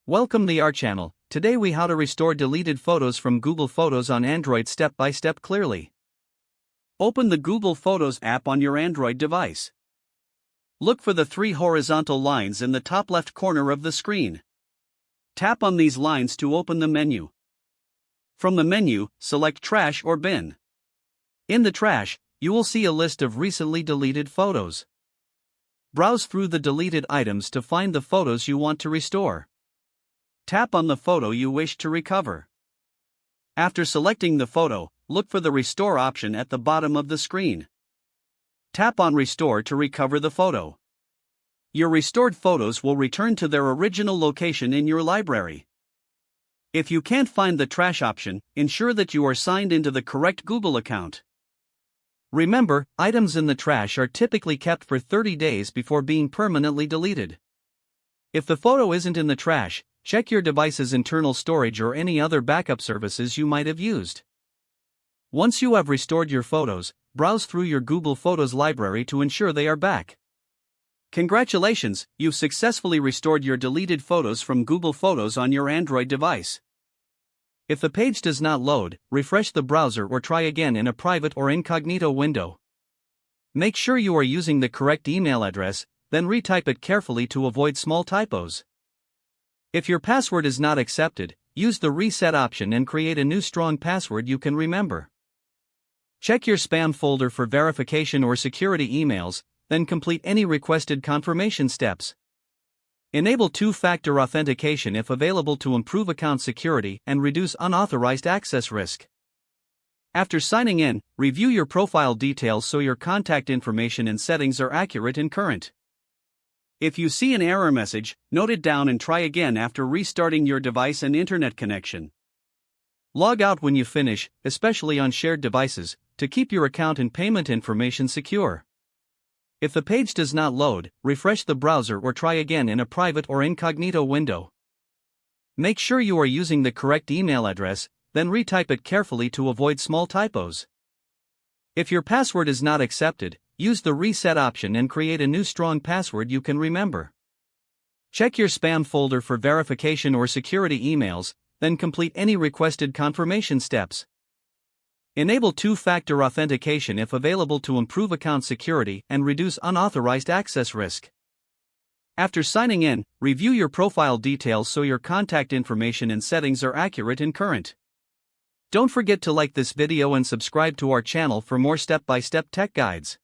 Welcome to our channel. Today we how to restore deleted photos from Google Photos on Android step by step clearly. Open the Google Photos app on your Android device. Look for the three horizontal lines in the top left corner of the screen. Tap on these lines to open the menu. From the menu, select Trash or Bin. In the trash, you will see a list of recently deleted photos. Browse through the deleted items to find the photos you want to restore. Tap on the photo you wish to recover. After selecting the photo, look for the Restore option at the bottom of the screen. Tap on Restore to recover the photo. Your restored photos will return to their original location in your library. If you can't find the Trash option, ensure that you are signed into the correct Google account. Remember, items in the trash are typically kept for 30 days before being permanently deleted. If the photo isn't in the trash, check your device's internal storage or any other backup services you might have used. Once you have restored your photos, browse through your Google Photos library to ensure they are back. Congratulations, you've successfully restored your deleted photos from Google Photos on your Android device. If the page does not load, refresh the browser or try again in a private or incognito window. Make sure you are using the correct email address, then retype it carefully to avoid small typos. If your password is not accepted, use the Reset option and create a new strong password you can remember. Check your spam folder for verification or security emails, then complete any requested confirmation steps. Enable two-factor authentication if available to improve account security and reduce unauthorized access risk. After signing in, review your profile details so your contact information and settings are accurate and current. If you see an error message, note it down and try again after restarting your device and internet connection. Log out when you finish, especially on shared devices, to keep your account and payment information secure. If the page does not load, refresh the browser or try again in a private or incognito window. Make sure you are using the correct email address, then retype it carefully to avoid small typos. If your password is not accepted, use the Reset option and create a new strong password you can remember. Check your spam folder for verification or security emails, then complete any requested confirmation steps. Enable two-factor authentication if available to improve account security and reduce unauthorized access risk. After signing in, review your profile details so your contact information and settings are accurate and current. Don't forget to like this video and subscribe to our channel for more step-by-step tech guides.